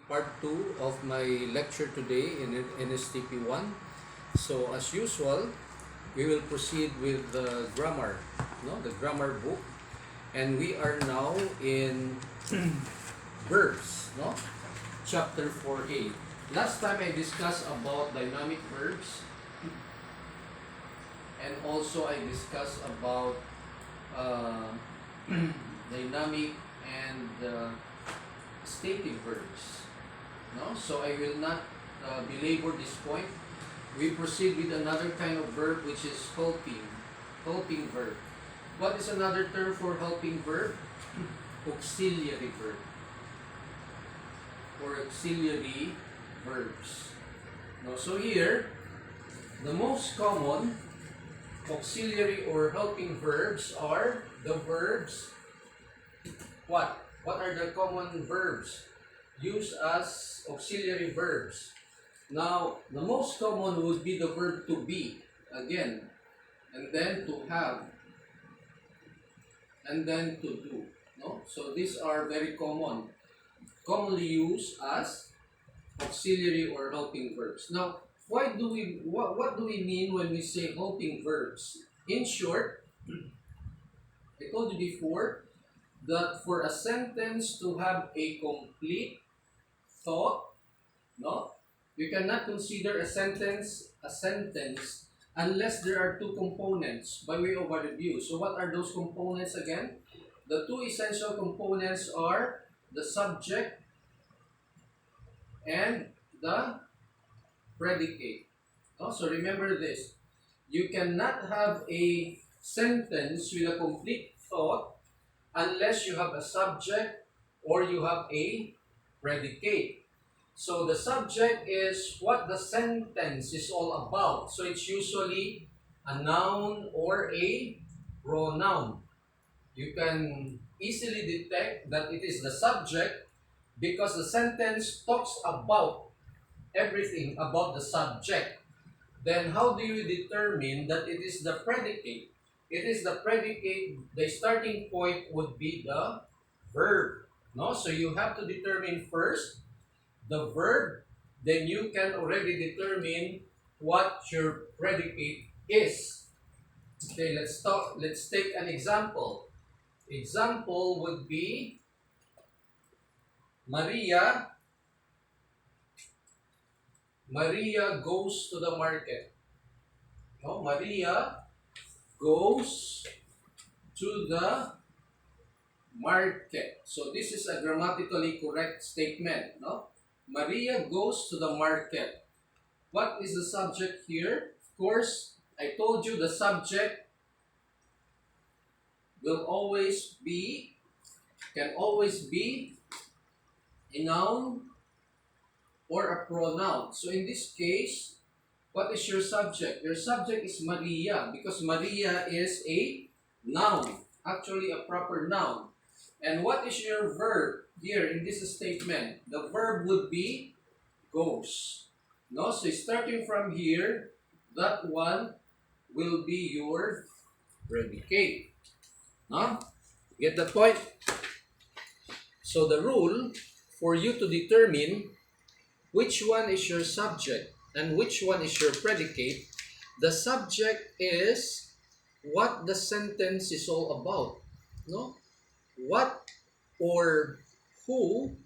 part 2 of my lecture today in NSTP 1. So as usual, we will proceed with the grammar, no, the grammar book, and we are now in verbs, no, chapter 4a. Last time I discussed about dynamic verbs, and also I discussed about uh, dynamic and stative verbs. No, so I will not belabor this point. We proceed with another kind of verb, which is helping verb. What is another term for helping verb? Auxiliary verb or auxiliary verbs. No, so here the most common auxiliary or helping verbs are the verbs. What are the common verbs used as auxiliary verbs? Now, the most common would be the verb to be, again, and then to have, and then to do. No? So these are very commonly used as auxiliary or helping verbs. Now, what do we mean when we say helping verbs? In short, I told you before that for a sentence to have a complete thought, no, you cannot consider a sentence unless there are two components by way of a review. So what are those components again? The two essential components are the subject and the predicate. No? So remember this. You cannot have a sentence with a complete thought unless you have a subject or you have a predicate. So the subject is what the sentence is all about. So it's usually a noun or a pronoun. You can easily detect that it is the subject because the sentence talks about everything about the subject. Then how do you determine that it is the predicate? It is the predicate, the starting point would be the verb. No? So you have to determine first the verb, then you can already determine what your predicate is. Okay, let's take an example. Example would be Maria goes to the market. No, Maria goes to the market. So this is a grammatically correct statement, no? Maria goes to the market. What is the subject here? Of course, I told you the subject can always be a noun or a pronoun. So in this case, what is your subject? Your subject is Maria because Maria is a noun, actually a proper noun. And what is your verb here in this statement? The verb would be goes. No, so starting from here, that one will be your predicate. No? Get the point? So the rule for you to determine which one is your subject and which one is your predicate, the subject is what the sentence is all about. No? What or who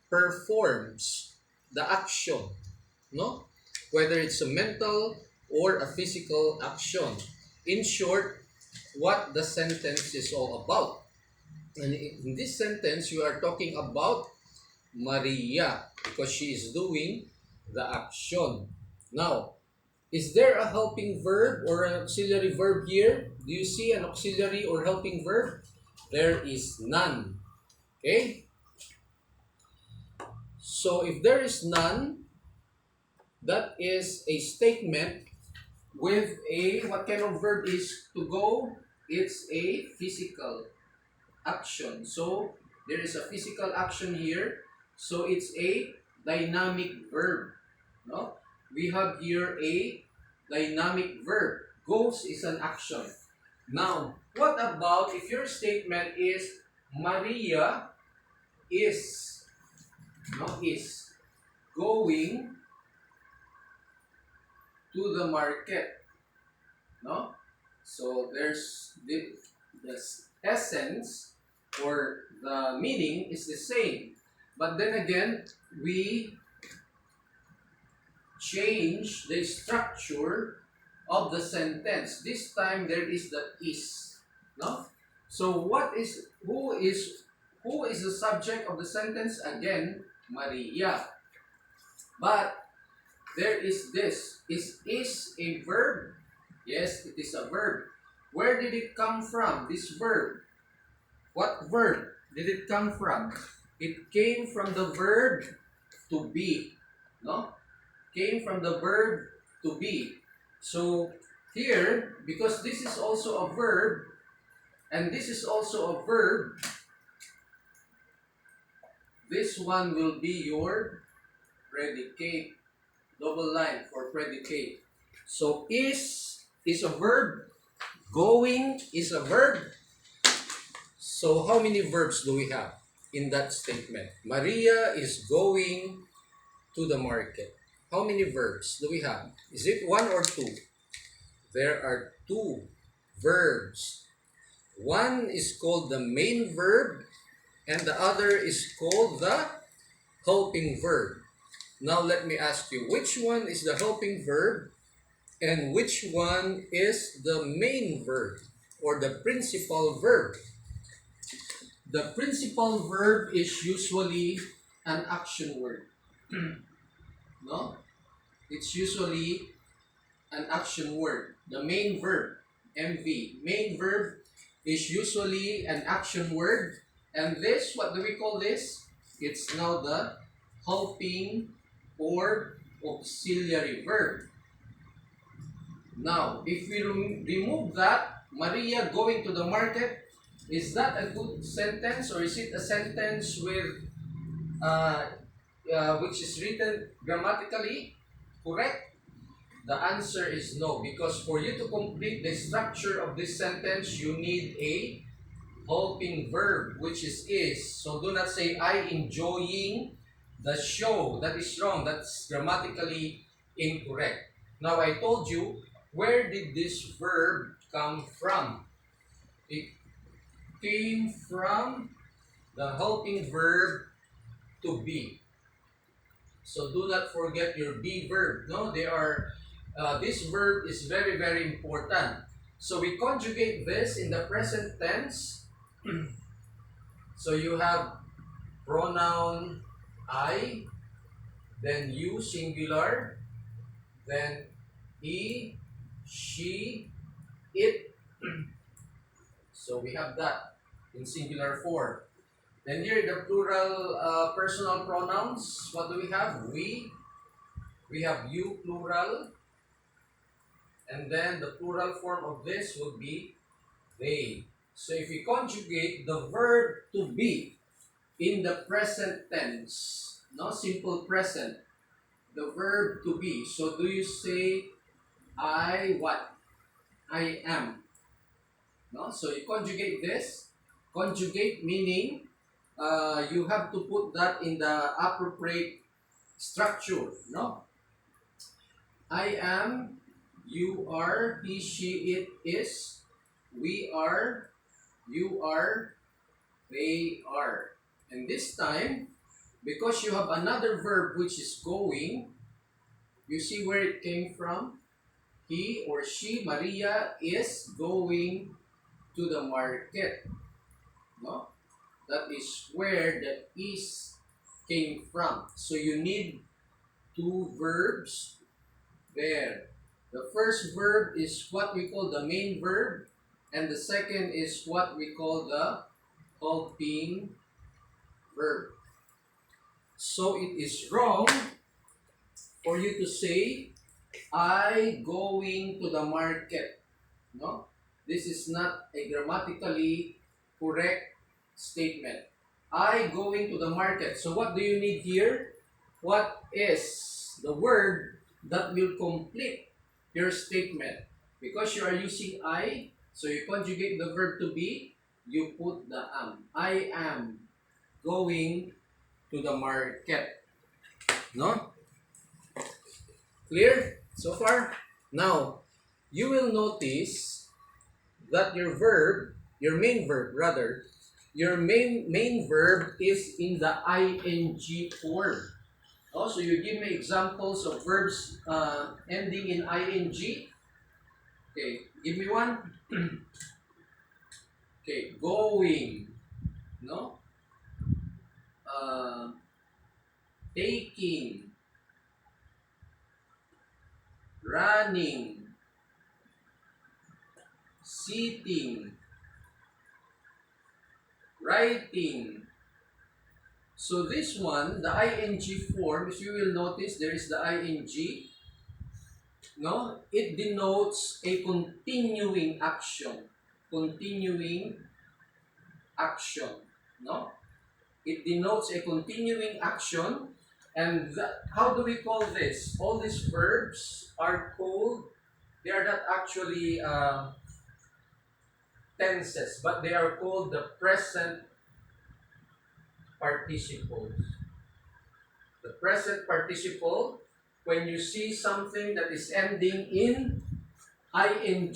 performs the action, no? Whether it's a mental or a physical action. In short, what the sentence is all about. And in this sentence, you are talking about Maria because she is doing the action. Now, is there a helping verb or an auxiliary verb here? Do you see an auxiliary or helping verb? There is none. Okay? So if there is none, that is a statement with a, what kind of verb is to go? It's a physical action. So there is a physical action here. So it's a dynamic verb. No? We have here a dynamic verb. Goes is an action. Now, what about if your statement is Maria is no, is going to the market, no? So there's the essence or the meaning is the same. But then again, we change the structure of the sentence. This time there is the is, no? So who is the subject of the sentence? Again, Maria. But there is this. Is a verb? Yes, it is a verb. Where did it come from, this verb? What verb did it come from? It came from the verb to be. No? Came from the verb to be. So here, because this is also a verb, and this is also a verb, this one will be your predicate. Double line for predicate. So is a verb. Going is a verb. So how many verbs do we have in that statement? Maria is going to the market. How many verbs do we have? Is it one or two? There are two verbs. One is called the main verb and the other is called the helping verb. Now let me ask you, which one is the helping verb and which one is the main verb or the principal verb? The principal verb is usually an action word. No? It's usually an action word. The main verb, MV. Main verb is usually an action word. And this, what do we call this? It's now the helping or auxiliary verb. Now, if we remove that, Maria going to the market, is that a good sentence or is it a sentence with which is written grammatically correct? The answer is no, because for you to complete the structure of this sentence, you need a helping verb, which is. So do not say, I enjoying the show. That is wrong. That's grammatically incorrect. Now, I told you, where did this verb come from? It came from the helping verb to be. So do not forget your be verb. No, they are. This verb is very, very important. So we conjugate this in the present tense. So you have pronoun I, then you singular, then he, she, it. So we have that in singular form. Then here the plural personal pronouns. What do we have? We have you plural. And then the plural form of this would be they. So if we conjugate the verb to be in the present tense, no, simple present, the verb to be. So do you say I what? I am. No? So you conjugate this. Conjugate meaning you have to put that in the appropriate structure. No? I am, you are, he, she, it is, we are, you are, they are. And this time, because you have another verb which is going, you see where it came from? He or she, Maria, is going to the market. No? That is where the is came from. So you need two verbs there. The first verb is what we call the main verb, and the second is what we call the helping verb. So it is wrong for you to say, I going to the market. No? This is not a grammatically correct statement. I going to the market. So what do you need here? What is the word that will complete your statement? Because you are using I, so you conjugate the verb to be, you put the am. I am going to the market. No? Clear so far? Now, you will notice that your main verb rather, your main verb is in the ing form. Also, you give me examples of verbs ending in ing. Okay, give me one. Okay, going, no? Uh, taking, running, sitting, writing. So this one, the ing form, if you will notice, there is the ing, no? It denotes a continuing action. Continuing action, no? It denotes a continuing action. And how do we call this? All these verbs are called, they are not actually tenses, but they are called the present participles. The present participle, when you see something that is ending in ing,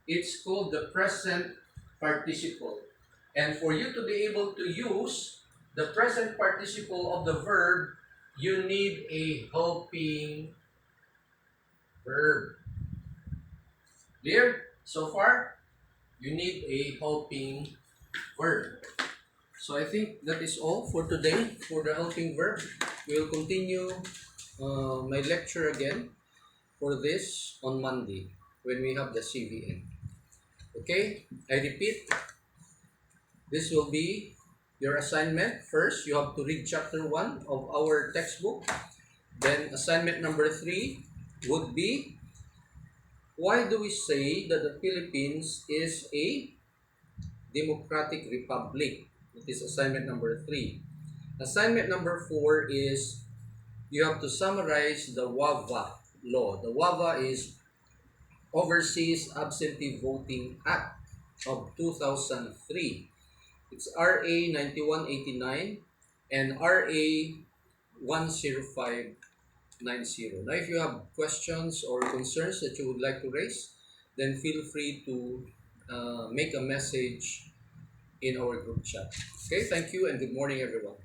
it's called the present participle. And for you to be able to use the present participle of the verb, you need a helping verb. Clear? So far, you need a helping verb. So I think that is all for today for the helping verb. We will continue my lecture again for this on Monday when we have the CVN. Okay, I repeat, this will be your assignment. First, you have to read chapter 1 of our textbook. Then assignment number 3 would be, why do we say that the Philippines is a democratic republic? That is assignment number 3. Assignment number 4 is you have to summarize the WAVA law. The WAVA is Overseas Absentee Voting Act of 2003. It's RA 9189 and RA 10590. Now, if you have questions or concerns that you would like to raise, then feel free to make a message in our group chat. Okay, thank you and good morning, everyone.